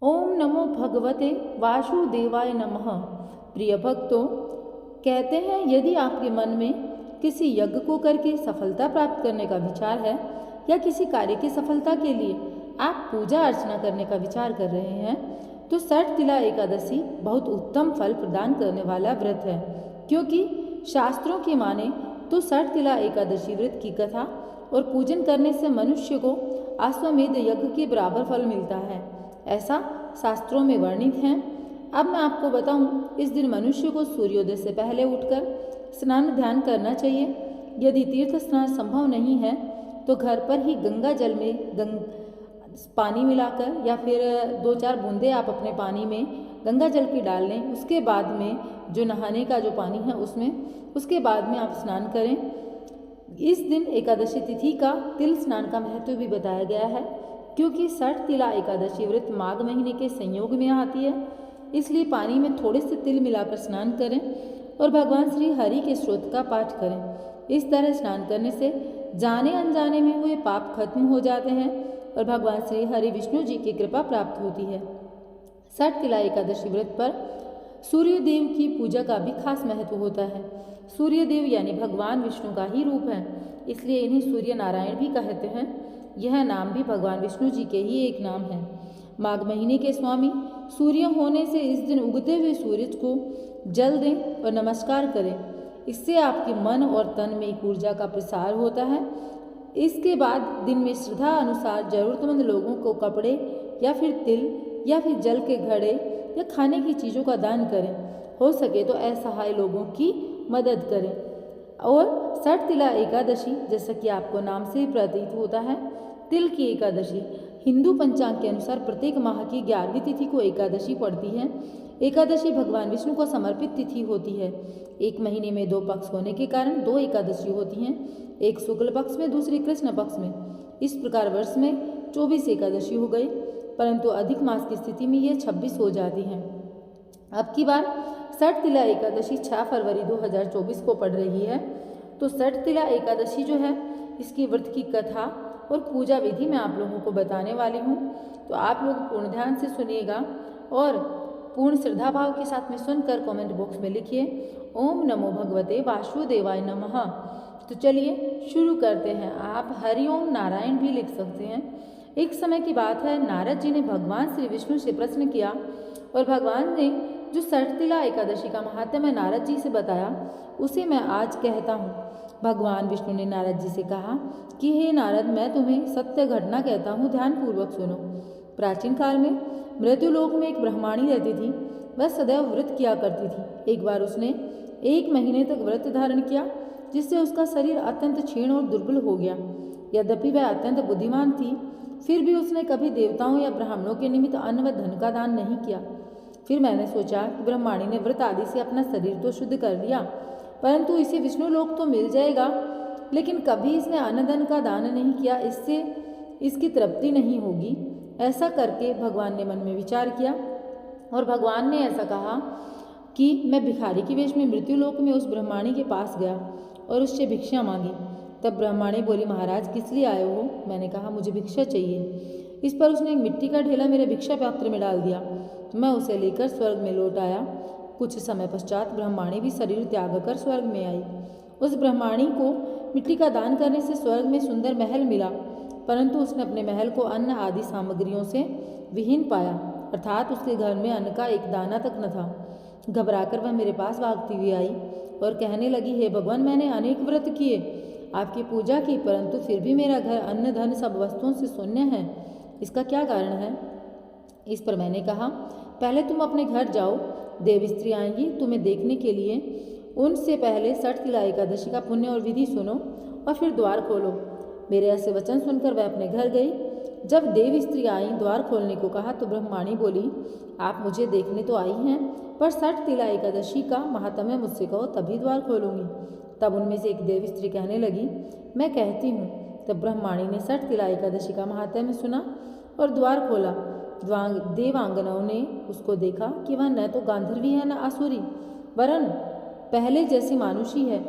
ओम नमो भगवते वासुदेवाय नमः। प्रिय भक्तों, कहते हैं यदि आपके मन में किसी यज्ञ को करके सफलता प्राप्त करने का विचार है या किसी कार्य की सफलता के लिए आप पूजा अर्चना करने का विचार कर रहे हैं तो सठ तिला एकादशी बहुत उत्तम फल प्रदान करने वाला व्रत है। क्योंकि शास्त्रों की माने तो सठ तिला एकादशी व्रत की कथा और पूजन करने से मनुष्य को अश्वमेध यज्ञ के बराबर फल मिलता है, ऐसा शास्त्रों में वर्णित है। अब मैं आपको बताऊं, इस दिन मनुष्य को सूर्योदय से पहले उठकर स्नान ध्यान करना चाहिए। यदि तीर्थ स्नान संभव नहीं है तो घर पर ही गंगा जल में पानी मिलाकर या फिर 2-4 बूंदे आप अपने पानी में गंगा जल की डाल लें। उसके बाद में जो नहाने का जो पानी है उसके बाद में आप स्नान करें। इस दिन एकादशी तिथि का तिल स्नान का महत्व भी बताया गया है, क्योंकि सठ तिला एकादशी व्रत माघ महीने के संयोग में आती है। इसलिए पानी में थोड़े से तिल मिलाकर स्नान करें और भगवान श्री हरि के स्तोत्र का पाठ करें। इस तरह स्नान करने से जाने अनजाने में हुए पाप खत्म हो जाते हैं और भगवान श्री हरि विष्णु जी की कृपा प्राप्त होती है। सठ तिला एकादशी व्रत पर सूर्य देव की पूजा का भी खास महत्व होता है। सूर्य देव यानी भगवान विष्णु का ही रूप है, इसलिए इन्हें सूर्य नारायण भी कहते हैं। यह नाम भी भगवान विष्णु जी के ही एक नाम है। माघ महीने के स्वामी सूर्य होने से इस दिन उगते हुए सूरज को जल दें और नमस्कार करें। इससे आपके मन और तन में एक ऊर्जा का प्रसार होता है। इसके बाद दिन में श्रद्धा अनुसार जरूरतमंद लोगों को कपड़े या फिर तिल या फिर जल के घड़े या खाने की चीज़ों का दान करें। हो सके तो असहाय लोगों की मदद करें। और सठ तिला एकादशी, जैसा कि आपको नाम से ही प्रतीत होता है, तिल की एकादशी हिंदू पंचांग के अनुसार प्रत्येक माह की 11वीं तिथि को एकादशी पड़ती है। एकादशी भगवान विष्णु को समर्पित तिथि होती है। एक महीने में 2 पक्ष होने के कारण 2 एकादशी होती हैं, एक शुक्ल पक्ष में, दूसरी कृष्ण पक्ष में। इस प्रकार वर्ष में 24 एकादशी हो गई, परंतु अधिक मास की स्थिति में ये 26 हो जाती हैं। अब की बार सठ तिला एकादशी 6 फरवरी 2024 को पड़ रही है। तो सठ तिला एकादशी जो है, इसकी व्रत की कथा और पूजा विधि मैं आप लोगों को बताने वाली हूँ। तो आप लोग पूर्ण ध्यान से सुनिएगा और पूर्ण श्रद्धा भाव के साथ में सुनकर कमेंट बॉक्स में लिखिए ओम नमो भगवते वासुदेवाय नमः। तो चलिए शुरू करते हैं। आप हरिओम नारायण भी लिख सकते हैं। एक समय की बात है, नारद जी ने भगवान श्री विष्णु से प्रश्न किया और भगवान ने जो सठ तिला एकादशी का महात्म्य नारद जी से बताया उसे मैं आज कहता हूँ। भगवान विष्णु ने नारद जी से कहा कि हे नारद, मैं तुम्हें सत्य घटना कहता हूँ, ध्यानपूर्वक सुनो। प्राचीन काल में मृत्युलोक में एक ब्रह्माणी रहती थी। वह सदैव व्रत किया करती थी। एक बार उसने 1 महीने तक व्रत धारण किया, जिससे उसका शरीर अत्यंत क्षीण और दुर्बल हो गया। यद्यपि वह अत्यंत बुद्धिमान थी, फिर भी उसने कभी देवताओं या ब्राह्मणों के निमित्त अन्न व धन का दान नहीं किया। फिर मैंने सोचा कि ब्रह्माणी ने व्रत आदि से अपना शरीर तो शुद्ध कर लिया, परंतु इसे विष्णु लोक तो मिल जाएगा, लेकिन कभी इसने अन्न धन का दान नहीं किया, इससे इसकी तृप्ति नहीं होगी। ऐसा करके भगवान ने मन में विचार किया और भगवान ने ऐसा कहा कि मैं भिखारी के वेश में मृत्युलोक में उस ब्रह्माणी के पास गया और उससे भिक्षा मांगी। तब ब्रह्माणी बोली, महाराज किस लिए आए हो? मैंने कहा, मुझे भिक्षा चाहिए। इस पर उसने एक मिट्टी का ढेला मेरे भिक्षा पात्र में डाल दिया। मैं उसे लेकर स्वर्ग में लौट आया। कुछ समय पश्चात ब्रह्माणी भी शरीर त्याग कर स्वर्ग में आई। उस ब्रह्माणी को मिट्टी का दान करने से स्वर्ग में सुंदर महल मिला, परंतु उसने अपने महल को अन्न आदि सामग्रियों से विहीन पाया, अर्थात उसके घर में अन्न का एक दाना तक न था। घबराकर वह मेरे पास भागती हुई आई और कहने लगी, हे भगवान, मैंने अनेक व्रत किए, आपकी पूजा की, परंतु फिर भी मेरा घर अन्न धन सब वस्तुओं से शून्य है। इसका क्या कारण है? इस पर मैंने कहा, पहले तुम अपने घर जाओ, देव स्त्री आएंगी तुम्हें देखने के लिए। उनसे पहले सठ तिला एकादशी का पुण्य और विधि सुनो और फिर द्वार खोलो। मेरे ऐसे वचन सुनकर वह अपने घर गई। जब देव स्त्री आई, द्वार खोलने को कहा तो ब्रह्माणी बोली, आप मुझे देखने तो आई हैं, पर सठ तिला एकादशी का महात्म्य मुझसे कहो, तभी द्वार खोलूंगी। तब उनमें से एक देव स्त्री कहने लगी, मैं कहती हूँ। तब ब्रह्माणी ने सठ तिला एकादशी का महात्म्य सुना और द्वार खोला। देवांगनाओं ने उसको देखा कि वह न तो गांधर्वी है न आसुरी, वरन पहले जैसी मानुषी है।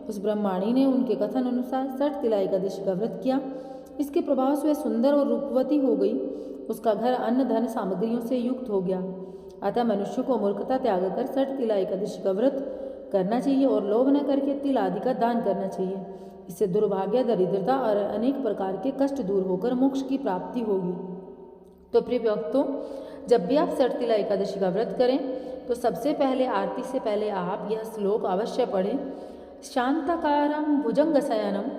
उस ब्रह्माणी ने उनके कथन अनुसार सठ तिला एकादशी का व्रत किया इसके प्रभाव से वह सुंदर और रूपवती हो गई। उसका घर अन्न धन सामग्रियों से युक्त हो गया। अतः मनुष्य को मूर्खता त्याग कर षठ तिला एकादशी का व्रत करना चाहिए और लोभ न करके तिल आदि का दान करना चाहिए। इससे दुर्भाग्य, दरिद्रता और अनेक प्रकार के कष्ट दूर होकर मोक्ष की प्राप्ति होगी। तो प्रिय भक्तों, जब भी आप षठ तिला एकादशी का व्रत करें तो सबसे पहले आरती से पहले आप यह श्लोक अवश्य पढ़ें। शांताकारं भुजंगशयनं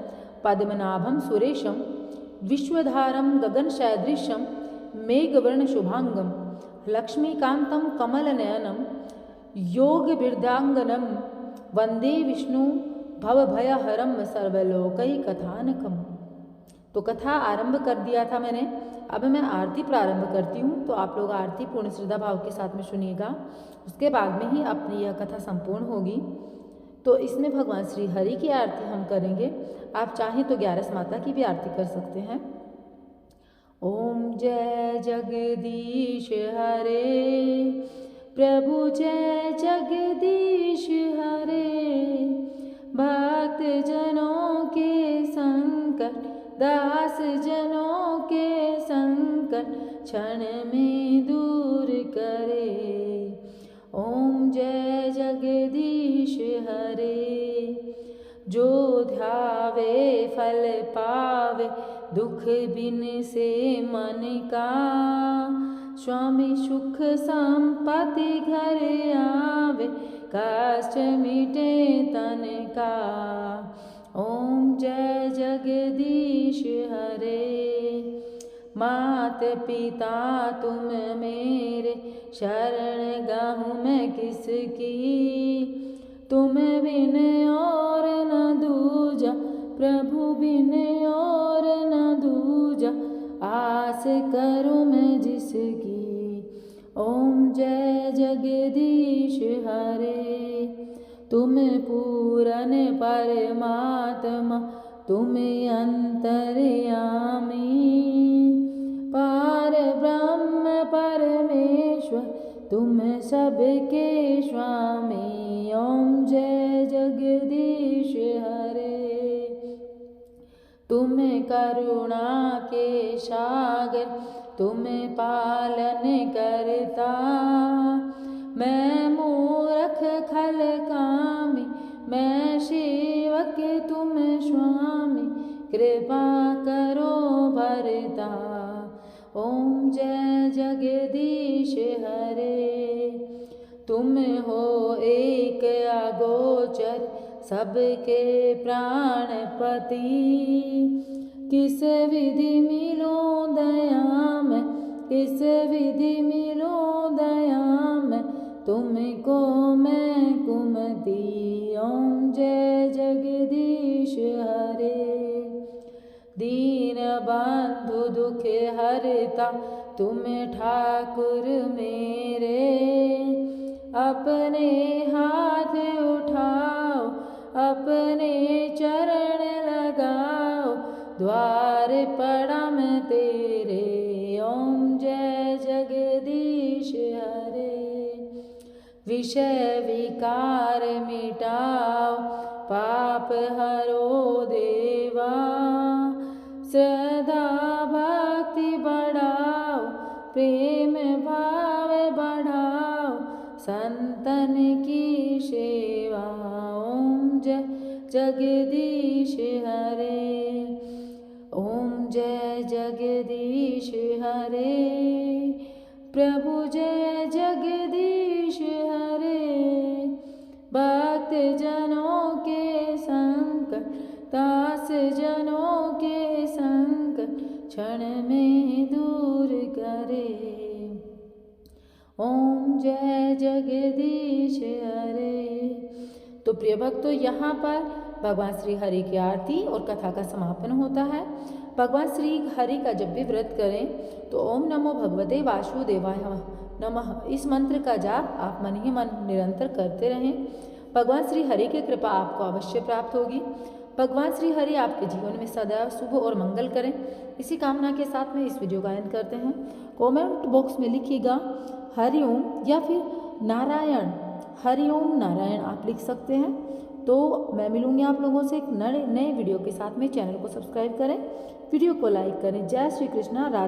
पद्मनाभं सुरेशं विश्वधारं गगनसदृशं मेघवर्णशुभांगं लक्ष्मीकान्तं कमलनयनं योगविरदांगनं वंदे विष्णु भवभयहरं सर्वलोकैकथानकम्। तो कथा आरंभ कर दिया था मैंने, अब मैं आरती प्रारंभ करती हूँ। तो आप लोग आरती पूर्ण श्रद्धा भाव के साथ में सुनिएगा, उसके बाद में ही अपनी यह कथा संपूर्ण होगी। तो इसमें भगवान श्री हरि की आरती हम करेंगे। आप चाहें तो 11 माता की भी आरती कर सकते हैं। ओम जय जगदीश हरे, प्रभु जय जगदीश हरे, भक्त जनों के संकट, दास जनों के संकट क्षण में दूर करे। ओम जय जगदीश हरे, जो ध्यावे फल पावे, दुख बिन से मन का, स्वामी सुख संपत्ति घर आवे, कष्ट मिटे तन का। ओम जय जगदीश हरे, मात पिता तुम मेरे, शरण गहूँ मैं किसकी, तुम बिन और न दूजा, प्रभु बिन और न दूजा, आस करूँ मैं जिसकी। ओम जय जगदीश हरे, तुम पूरन परमात्मा, तुम अंतर्यामी, पार ब्रह्म परमेश्वर, तुम सबके स्वामी। ओम जय जगदीश हरे, तुम करुणा के सागर, तुम पालन करता, मैं मूर्ख खल कामी, मैं सेवक तुम स्वामी, कृपा करो भरता। ओम जय जगदीश हरे, तुम हो एक अगोचर, सबके प्राणपति, किस विधि मिलूं दया में, किस विधि मिलूं दया में, तुमको मैं कुमति। ओम जय जगदीश हरे, दीन बंधु दुख हरता, तुम ठाकुर मेरे, अपने हाथ उठाओ, अपने चरण लगाओ, द्वार पड़ा मैं तेरे। ओम जय जगदीश हरे, विषय विकार मिटाओ, पाप हरो देवा, श्रद्धा भक्ति बढ़ाओ, प्रेम भाव बढ़ाओ, संतन की सेवा। ओम जय जगदीश हरे, ओम जय जगदीश हरे, प्रभु जय जगदीश हरे, भक्त जनों के संकट, दास जनों के संकट क्षण में दूर करे। ओम जय जगदीश हरे। तो प्रिय भक्तों, यहाँ पर भगवान श्री हरि की आरती और कथा का समापन होता है। भगवान श्री हरि का जब भी व्रत करें तो ओम नमो भगवते वासुदेवाय नमः इस मंत्र का जाप आप मन ही मन निरंतर करते रहें। भगवान श्री हरि की कृपा आपको अवश्य प्राप्त होगी। भगवान श्री हरि आपके जीवन में सदैव शुभ और मंगल करें, इसी कामना के साथ में इस वीडियो का एंड करते हैं। कमेंट बॉक्स में लिखिएगा हरिओम या फिर नारायण, हरिओम नारायण आप लिख सकते हैं। तो मैं मिलूँगी आप लोगों से एक नए वीडियो के साथ में। चैनल को सब्सक्राइब करें, वीडियो को लाइक करें। जय श्री कृष्णा। राधे।